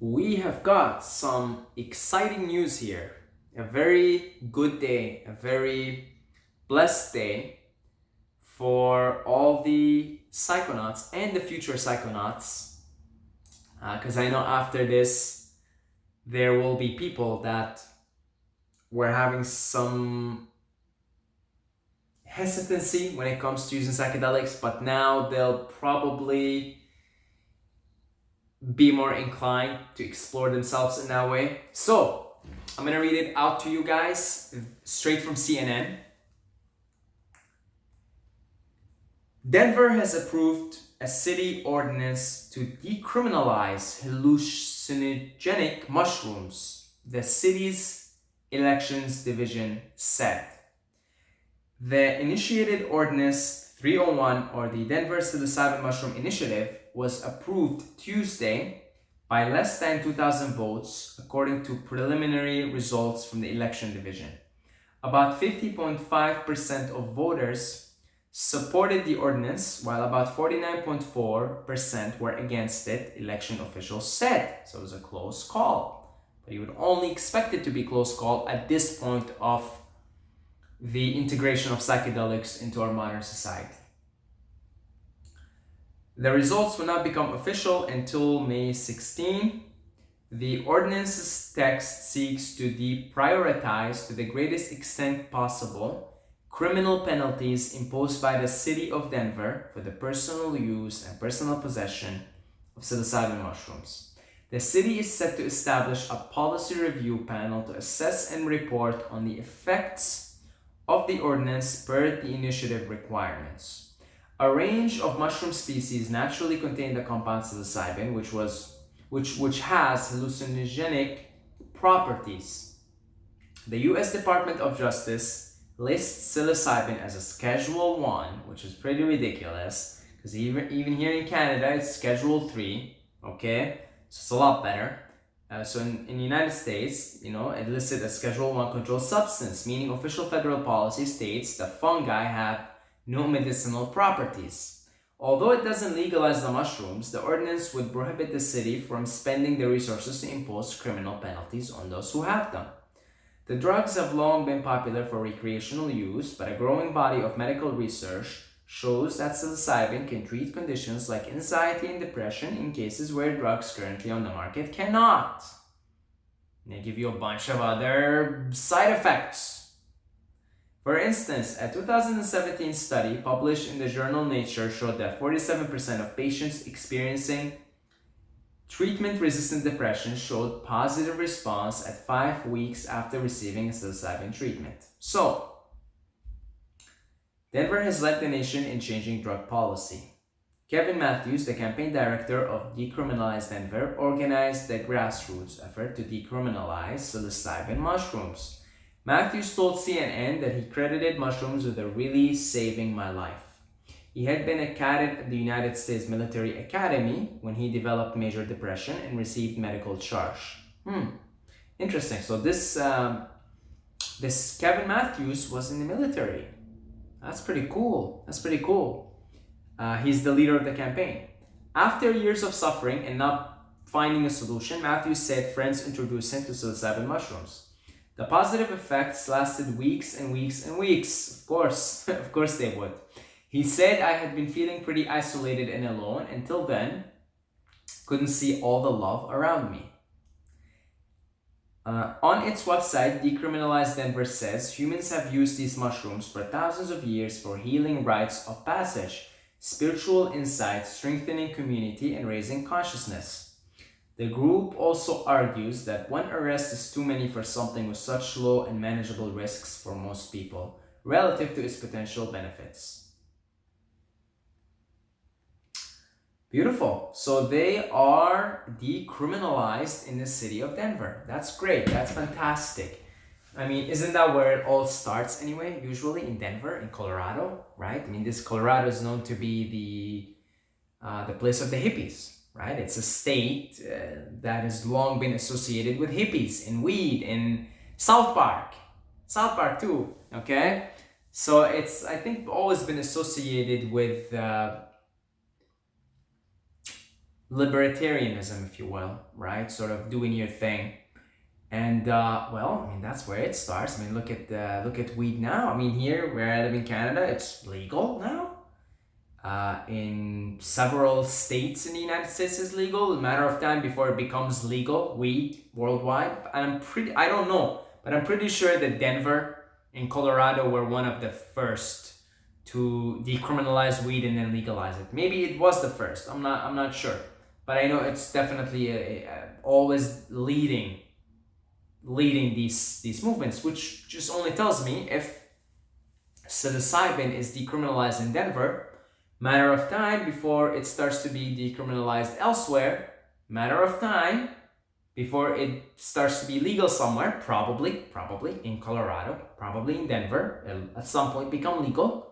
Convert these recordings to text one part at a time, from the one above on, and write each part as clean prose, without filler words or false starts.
We have got some exciting news here. A very good day, a very blessed day for all the psychonauts and the future psychonauts. Because I know after this, there will be people that were having some hesitancy when it comes to using psychedelics, but now they'll probably be more inclined to explore themselves in that way. So, I'm gonna read it out to you guys straight from CNN. Denver has approved a city ordinance to decriminalize hallucinogenic mushrooms, the city's elections division said. The initiated Ordinance 301, or the Denver Psilocybin Mushroom Initiative, was approved Tuesday by less than 2,000 votes, according to preliminary results from the election division. About 50.5% of voters supported the ordinance, while about 49.4% were against it, election officials said. So it was a close call. But you would only expect it to be a close call at this point of the integration of psychedelics into our modern society. The results will not become official until May 16. The ordinance's text seeks to deprioritize, to the greatest extent possible, criminal penalties imposed by the City of Denver for the personal use and personal possession of psilocybin mushrooms. The city is set to establish a policy review panel to assess and report on the effects of the ordinance per the initiative requirements. A range of mushroom species naturally contain the compound psilocybin, which has hallucinogenic properties. The U.S. Department of Justice lists psilocybin as a Schedule 1, which is pretty ridiculous, because even here in Canada, it's Schedule 3, okay? So it's a lot better. So in the United States, it listed as Schedule 1 controlled substance, meaning official federal policy states that fungi have no medicinal properties. Although it doesn't legalize the mushrooms, the ordinance would prohibit the city from spending the resources to impose criminal penalties on those who have them. The drugs have long been popular for recreational use, but a growing body of medical research shows that psilocybin can treat conditions like anxiety and depression in cases where drugs currently on the market cannot. And they give you a bunch of other side effects. For instance, a 2017 study published in the journal Nature showed that 47% of patients experiencing treatment-resistant depression showed positive response at 5 weeks after receiving a psilocybin treatment. So, Denver has led the nation in changing drug policy. Kevin Matthews, the campaign director of Decriminilized Denver, organized the grassroots effort to decriminalize psilocybin mushrooms. Matthews told CNN that he credited mushrooms with really saving my life. He had been a cadet at the United States Military Academy when he developed major depression and received medical charge. Interesting. So this Kevin Matthews was in the military. That's pretty cool. He's the leader of the campaign. After years of suffering and not finding a solution, Matthews said friends introduced him to psilocybin mushrooms. The positive effects lasted weeks and weeks and weeks. Of course they would. He said, I had been feeling pretty isolated and alone until then. Couldn't see all the love around me. On its website, Decriminalized Denver says humans have used these mushrooms for thousands of years for healing rites of passage, spiritual insight, strengthening community, and raising consciousness. The group also argues that one arrest is too many for something with such low and manageable risks for most people, relative to its potential benefits. Beautiful. So they are decriminalized in the city of Denver. That's great. That's fantastic. I mean, isn't that where it all starts anyway? Usually in Denver, in Colorado, right? I mean, this Colorado is known to be the place of the hippies, right? It's a state that has long been associated with hippies and weed and South Park too. Okay, so it's, I think, always been associated with libertarianism, if you will, right? Sort of doing your thing. And well, I mean, that's where it starts. I mean, look at weed now. I mean, here where I live in Canada, it's legal now. In several states in the United States is legal. A matter of time before it becomes legal, weed worldwide. And I don't know, but I'm pretty sure that Denver and Colorado were one of the first to decriminalize weed and then legalize it. Maybe it was the first. I'm not sure, but I know it's definitely always leading these movements, which just only tells me if psilocybin is decriminalized in Denver, matter of time before it starts to be decriminalized elsewhere, matter of time before it starts to be legal somewhere, probably in Colorado, probably in Denver, it'll at some point become legal.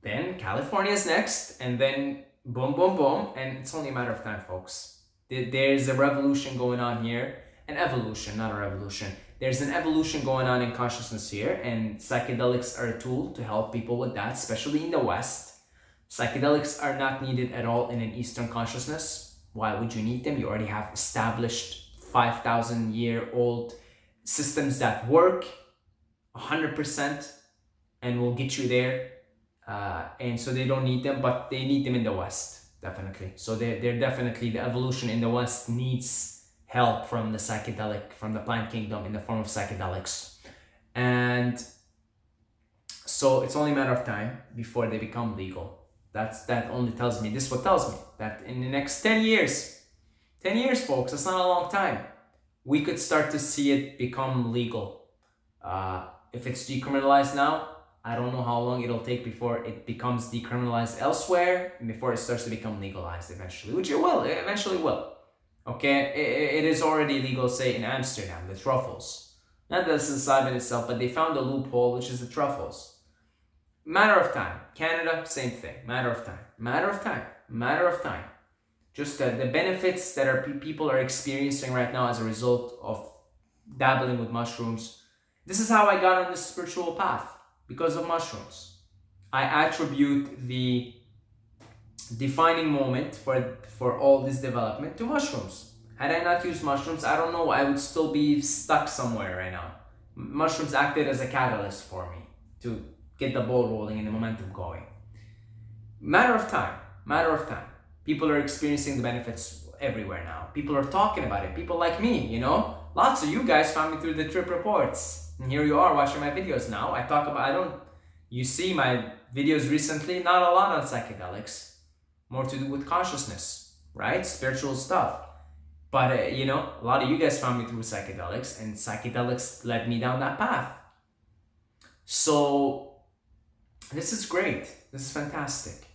Then California is next, and then boom, boom, boom, and it's only a matter of time, folks. There's a revolution going on here, an evolution, not a revolution. There's an evolution going on in consciousness here, and psychedelics are a tool to help people with that, especially in the West. Psychedelics are not needed at all in an Eastern consciousness. Why would you need them? You already have established 5,000-year-old systems that work 100% and will get you there. And so they don't need them, but they need them in the West, definitely. So they're definitely, the evolution in the West needs help from the psychedelic, from the plant kingdom in the form of psychedelics. And so it's only a matter of time before they become legal. That only tells me, this is what tells me, that in the next 10 years, folks, that's not a long time, we could start to see it become legal. If it's decriminalized now, I don't know how long it'll take before it becomes decriminalized elsewhere and before it starts to become legalized eventually, which it eventually will. Okay, it is already legal, say in Amsterdam, the truffles. Not the psilocybin itself, but they found a loophole, which is the truffles. Matter of time. Canada, same thing. Matter of time. Just the benefits that people are experiencing right now as a result of dabbling with mushrooms. This is how I got on this spiritual path, because of mushrooms. I attribute the defining moment for all this development to mushrooms. Had I not used mushrooms, I don't know, I would still be stuck somewhere right now. Mushrooms acted as a catalyst for me to get the ball rolling and the momentum going. Matter of time. People are experiencing the benefits everywhere now. People are talking about it. People like me, lots of you guys found me through the trip reports. And here you are watching my videos now. You see my videos recently, not a lot on psychedelics, more to do with consciousness, right? Spiritual stuff. But, a lot of you guys found me through psychedelics, and psychedelics led me down that path. So, this is great. This is fantastic.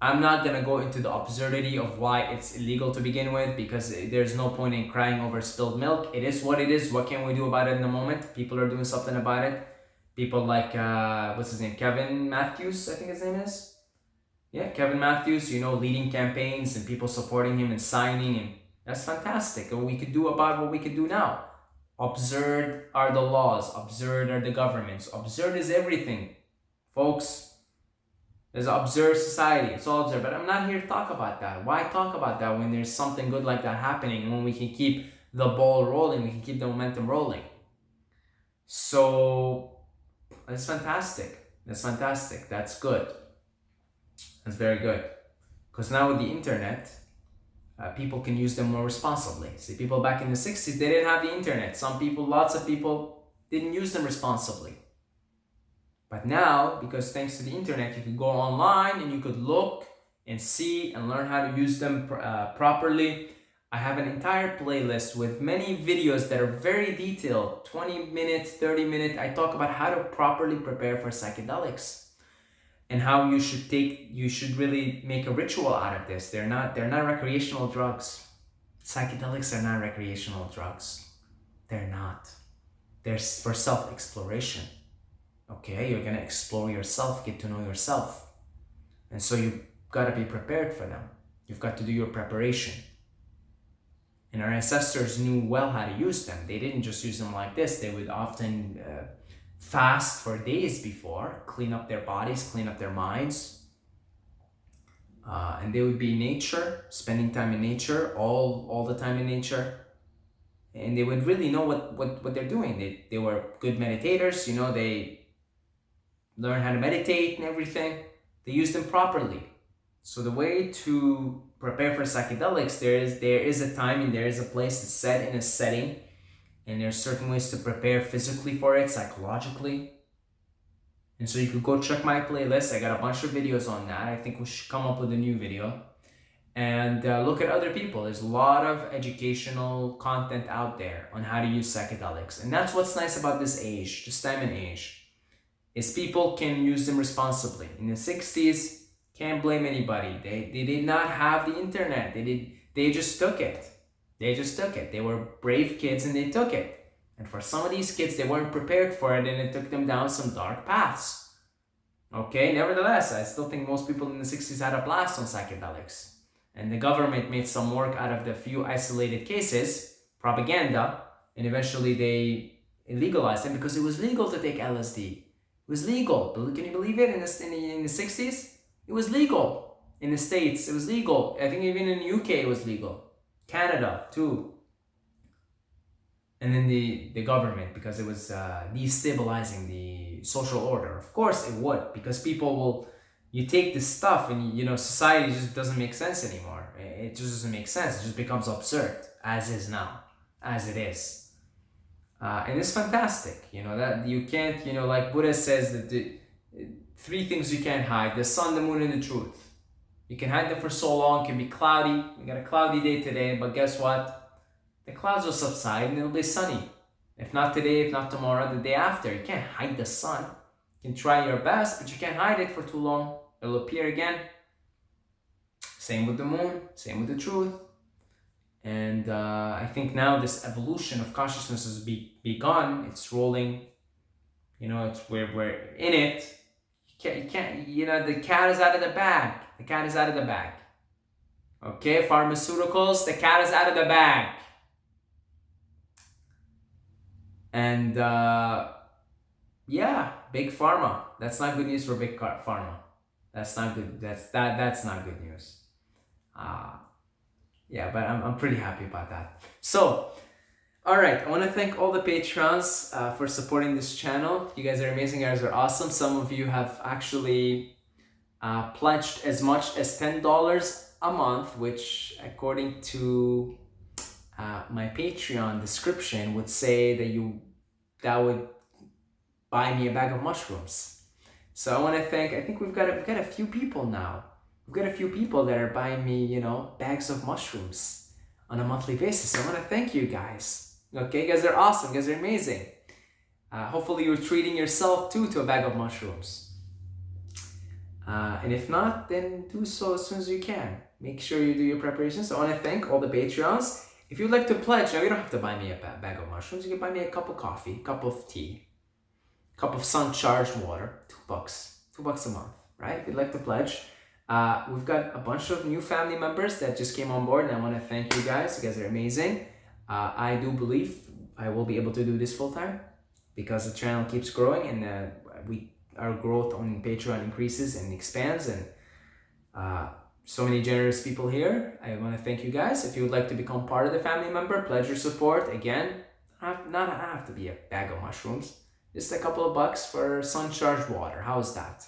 I'm not going to go into the absurdity of why it's illegal to begin with, because there's no point in crying over spilled milk. It is what it is. What can we do about it in the moment? People are doing something about it. People like, what's his name? Kevin Matthews, I think his name is. Yeah, Kevin Matthews, leading campaigns and people supporting him and signing. And that's fantastic. And we could do about what we could do now. Absurd are the laws. Absurd are the governments. Absurd is everything. Folks, there's an absurd society. It's all absurd. But I'm not here to talk about that. Why talk about that when there's something good like that happening, and when we can keep the ball rolling, we can keep the momentum rolling? So, that's fantastic. That's good. That's very good. Because now with the internet, people can use them more responsibly. See, people back in the 60s, they didn't have the internet. Lots of people didn't use them responsibly. But now, because thanks to the internet, you could go online and you could look and see and learn how to use them properly. I have an entire playlist with many videos that are very detailed, 20 minutes, 30 minutes. I talk about how to properly prepare for psychedelics and how you should really make a ritual out of this. They're not recreational drugs. Psychedelics are not recreational drugs. They're not. They're for self-exploration. Okay, you're gonna explore yourself, get to know yourself. And so you've gotta be prepared for them. You've got to do your preparation. And our ancestors knew well how to use them. They didn't just use them like this. They would often fast for days before, clean up their bodies, clean up their minds. and they would be in nature, spending time in nature, all the time in nature. And they would really know what they're doing. They were good meditators, they learn how to meditate and everything. They use them properly. So the way to prepare for psychedelics, there is a time and there is a place. It's set in a setting, and there's certain ways to prepare physically for it, psychologically. And so you could go check my playlist. I got a bunch of videos on that. I think we should come up with a new video. And look at other people. There's a lot of educational content out there on how to use psychedelics. And that's what's nice about this age, this time and age, is people can use them responsibly. In the 60s, can't blame anybody. They did not have the internet. They just took it. They were brave kids and they took it. And for some of these kids, they weren't prepared for it, and it took them down some dark paths. Okay, nevertheless, I still think most people in the 60s had a blast on psychedelics. And the government made some work out of the few isolated cases, propaganda, and eventually they legalized them because it was legal to take LSD. It was legal. Can you believe it? In the 60s, it was legal. In the States, it was legal. I think even in the UK, it was legal. Canada, too. And then the government, because it was destabilizing the social order. Of course it would, because you take this stuff and society just doesn't make sense anymore. It just doesn't make sense. It just becomes absurd, as is now, as it is. And it's fantastic, that you can't, like Buddha says that the three things you can't hide: the sun, the moon, and the truth. You can hide them for so long. It can be cloudy. We got a cloudy day today, but guess what? The clouds will subside and it'll be sunny. If not today, if not tomorrow, the day after. You can't hide the sun. You can try your best, but you can't hide it for too long. It'll appear again. Same with the moon, same with the truth. And I think now this evolution of consciousness has begun. It's rolling. We're in it. You can't. The cat is out of the bag. The cat is out of the bag. Okay, pharmaceuticals. The cat is out of the bag. And big pharma. That's not good news for big pharma. That's not good. That's not good news. But I'm pretty happy about that. So, all right, I want to thank all the Patreons for supporting this channel. You guys are amazing. You guys are awesome. Some of you have actually pledged as much as $10 a month, which, according to my Patreon description, would say that would buy me a bag of mushrooms. So I want to thank. I think we've got a few people now. We've got a few people that are buying me, bags of mushrooms on a monthly basis. I want to thank you guys. Okay, you guys are awesome. You guys are amazing. Hopefully you're treating yourself too to a bag of mushrooms. And if not, then do so as soon as you can. Make sure you do your preparations. So I want to thank all the Patreons. If you'd like to pledge, now you don't have to buy me a bag of mushrooms. You can buy me a cup of coffee, cup of tea, cup of sun-charged water. $2 a month, right? If you'd like to pledge. We've got a bunch of new family members that just came on board, and I want to thank you guys. You guys are amazing. I do believe I will be able to do this full time because the channel keeps growing, and our growth on Patreon increases and expands, and so many generous people here. I want to thank you guys. If you would like to become part of the family member, pledge your support. Again, not have to be a bag of mushrooms, just a couple of bucks for sun-charged water. How's that?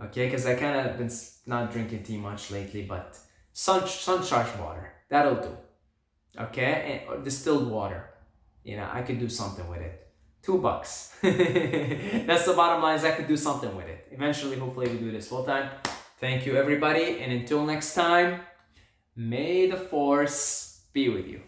Okay, because I kind of been not drinking tea much lately, but sun-charged water, that'll do. Okay, and distilled water, I could do something with it. $2. That's the bottom line, is I could do something with it. Eventually, hopefully we do this full time. Thank you, everybody, and until next time, may the force be with you.